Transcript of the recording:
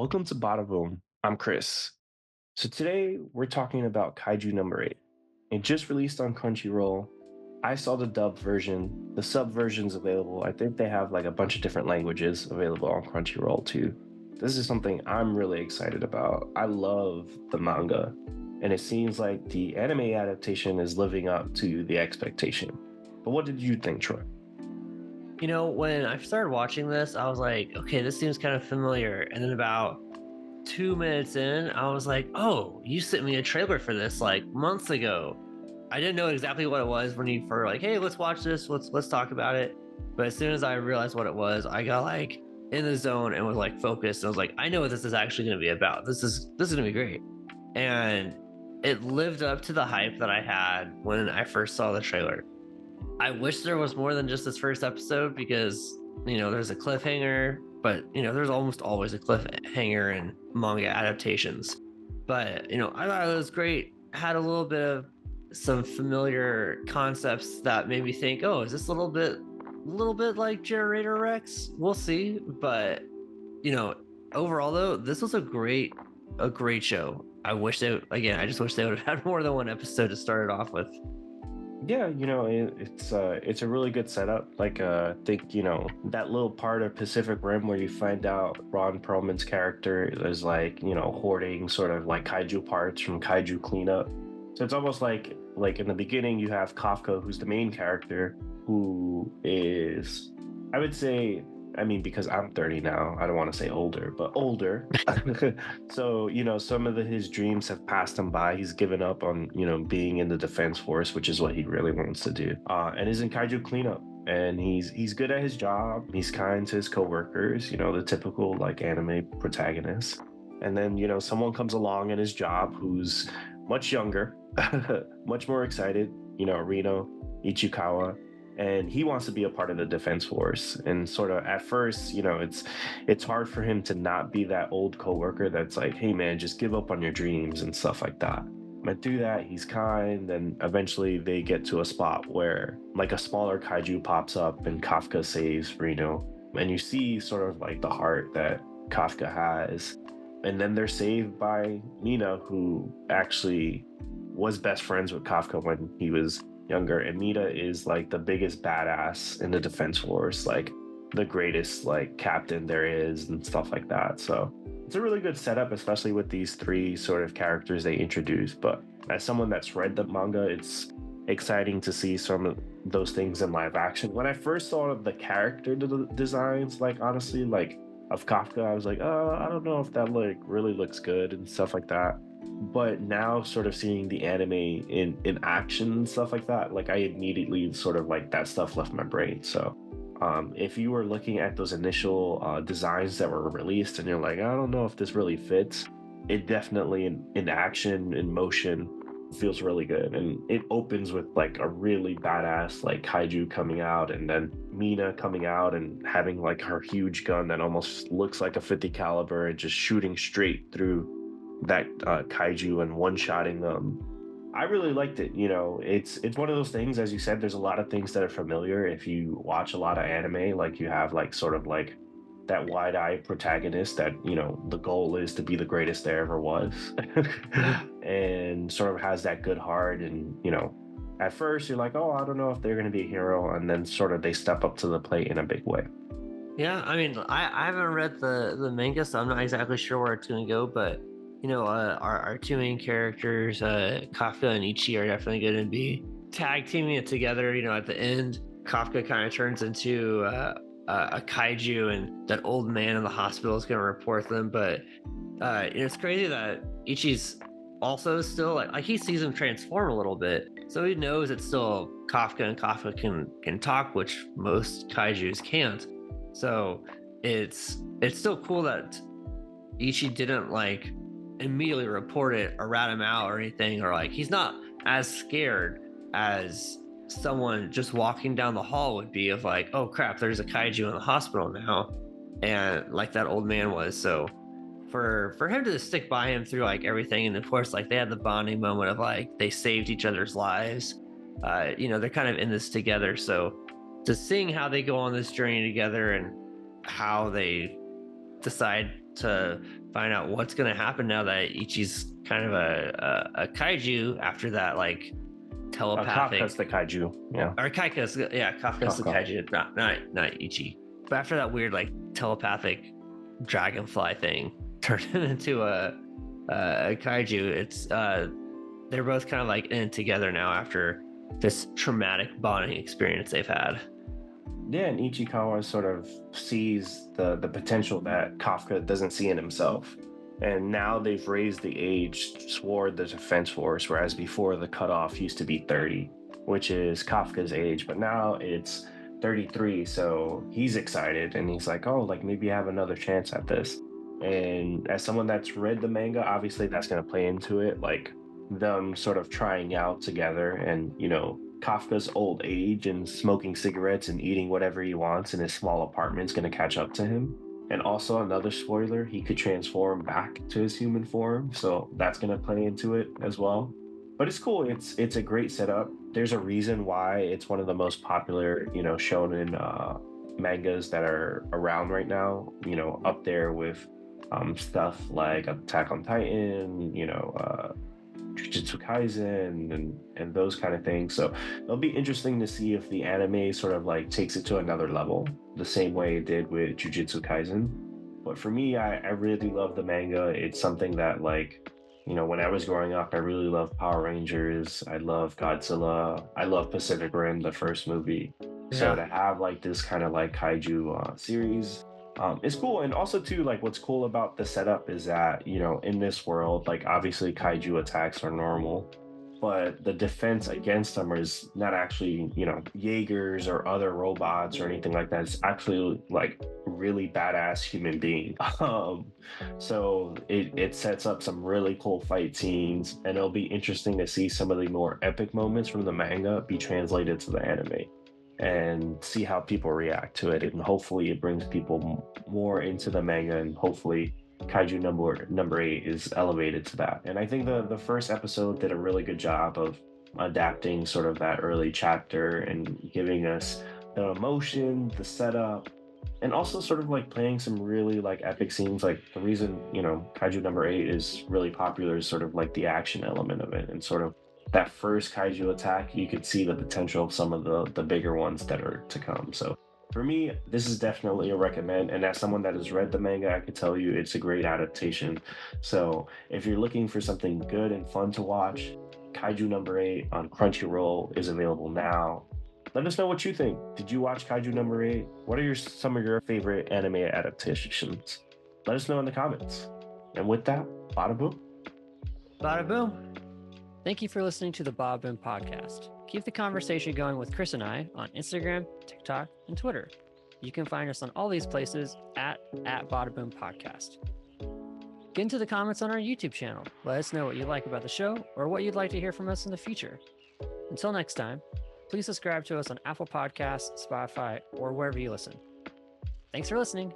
Welcome to Badaboom. I'm Chris. So today we're talking about Kaiju number 8. It just released on Crunchyroll. I saw the dub version. The sub version's available. I think they have like a bunch of different languages available on Crunchyroll too. This is something I'm really excited about. I love the manga, and it seems like the anime adaptation is living up to the expectation. But what did you think, Troy? When I started watching this, I was like, okay, this seems kind of familiar. And then about 2 minutes in, I was like, oh, you sent me a trailer for this like months ago. I didn't know exactly what it was when you were like, hey, let's watch this, let's talk about it. But as soon as I realized what it was, I got like in the zone and was like focused. And I was like, I know what this is actually gonna be about. This is gonna be great. And it lived up to the hype that I had when I first saw the trailer. I wish there was more than just this first episode because, there's a cliffhanger, but, there's almost always a cliffhanger in manga adaptations. But, I thought it was great. Had a little bit of some familiar concepts that made me think, oh, is this a little bit like Generator Rex? We'll see. But, you know, overall though, this was a great show. I just wish they would have had more than one episode to start it off with. Yeah, it's a really good setup. I think that little part of Pacific Rim where you find out Ron Perlman's character is like hoarding sort of like kaiju parts from kaiju cleanup. So it's almost like in the beginning you have Kafka, who's the main character, who is, I would say, I mean, because I'm 30 now, I don't want to say older, but older. So, some of his dreams have passed him by. He's given up on, being in the defense force, which is what he really wants to do. And is in kaiju cleanup. And he's good at his job. He's kind to his coworkers, the typical like anime protagonist. And then, someone comes along in his job who's much younger, much more excited, Reno Ichikawa, and he wants to be a part of the defense force. And sort of at first, it's hard for him to not be that old coworker that's like, hey man, just give up on your dreams and stuff like that. But through that, he's kind, and eventually they get to a spot where like a smaller kaiju pops up and Kafka saves Reno. And you see sort of like the heart that Kafka has. And then they're saved by Mina, who actually was best friends with Kafka when he was younger. And Mina is like the biggest badass in the defense force, like the greatest like captain there is and stuff like that. So it's a really good setup, especially with these three sort of characters they introduced. But as someone that's read the manga, it's exciting to see some of those things in live action. When I first saw the character designs, like honestly, like of Kafka, I was like, oh, I don't know if that like really looks good and stuff like that. But now, sort of seeing the anime in action and stuff like that, like I immediately sort of like that stuff left my brain. So, if you were looking at those initial designs that were released and you're like, I don't know if this really fits, it definitely in action, in motion, feels really good. And it opens with like a really badass like kaiju coming out, and then Mina coming out and having like her huge gun that almost looks like a 50 caliber and just shooting straight through that kaiju and one-shotting them. I really liked it. It's one of those things, as you said, there's a lot of things that are familiar if you watch a lot of anime. Like you have like sort of like that wide-eyed protagonist that the goal is to be the greatest there ever was, and sort of has that good heart. And at first you're like, oh, I don't know if they're going to be a hero, and then sort of they step up to the plate in a big way. Yeah, I mean, I haven't read the manga, so I'm not exactly sure where it's gonna go. But our two main characters, Kafka and Ichi, are definitely going to be tag teaming it together. At the end, Kafka kind of turns into a kaiju, and that old man in the hospital is going to report them. But it's crazy that Ichi's also still like he sees him transform a little bit, so he knows it's still Kafka, and Kafka can talk, which most kaiju's can't. So it's still cool that Ichi didn't like immediately report it or rat him out or anything, or like he's not as scared as someone just walking down the hall would be of like, oh crap, there's a kaiju in the hospital now, and like that old man was. So for him to stick by him through like everything, and of course like they had the bonding moment of like they saved each other's lives. They're kind of in this together, so just seeing how they go on this journey together and how they decide to find out what's going to happen now that Ichi's kind of a kaiju after that like telepathic Kafka's the kaiju. Yeah. or Kaika's, yeah, Kafka's the Kafka. kaiju, not Ichi. But after that weird like telepathic dragonfly thing turned him into a kaiju, it's they're both kind of like in it together now after this traumatic bonding experience they've had. Yeah, and Ichikawa sort of sees the potential that Kafka doesn't see in himself. And now they've raised the age toward the defense force, whereas before the cutoff used to be 30, which is Kafka's age, but now it's 33. So he's excited and he's like, oh, like maybe I have another chance at this. And as someone that's read the manga, obviously that's going to play into it, like them sort of trying out together and, Kafka's old age and smoking cigarettes and eating whatever he wants in his small apartment is going to catch up to him. And also another spoiler, he could transform back to his human form, so that's going to play into it as well. But it's cool. It's a great setup. There's a reason why it's one of the most popular, shonen mangas that are around right now. Up there with stuff like Attack on Titan, Jujutsu Kaisen and those kind of things. So it'll be interesting to see if the anime sort of like takes it to another level, the same way it did with Jujutsu Kaisen. But for me, I really love the manga. It's something that like, when I was growing up, I really loved Power Rangers. I love Godzilla. I love Pacific Rim, the first movie. So to have like this kind of like kaiju series, it's cool. And also too, like what's cool about the setup is that, in this world, like obviously kaiju attacks are normal, but the defense against them is not actually, Jaegers or other robots or anything like that. It's actually like really badass human being. So it sets up some really cool fight scenes, and it'll be interesting to see some of the more epic moments from the manga be translated to the anime and see how people react to it. And hopefully it brings people more into the manga, and hopefully Kaiju number 8 is elevated to that. And I think the first episode did a really good job of adapting sort of that early chapter and giving us the emotion, the setup, and also sort of like playing some really like epic scenes. Like the reason, Kaiju number 8 is really popular is sort of like the action element of it, and sort of that first kaiju attack, you could see the potential of some of the bigger ones that are to come. So for me, this is definitely a recommend. And as someone that has read the manga, I could tell you it's a great adaptation. So if you're looking for something good and fun to watch, Kaiju number 8 on Crunchyroll is available now. Let us know what you think. Did you watch Kaiju number 8? What are some of your favorite anime adaptations? Let us know in the comments. And with that, bada boom. Bada boom. Thank you for listening to the Badaboom podcast. Keep the conversation going with Chris and I on Instagram, TikTok, and Twitter. You can find us on all these places at Badaboom Podcast. Get into the comments on our YouTube channel. Let us know what you like about the show or what you'd like to hear from us in the future. Until next time, please subscribe to us on Apple Podcasts, Spotify, or wherever you listen. Thanks for listening.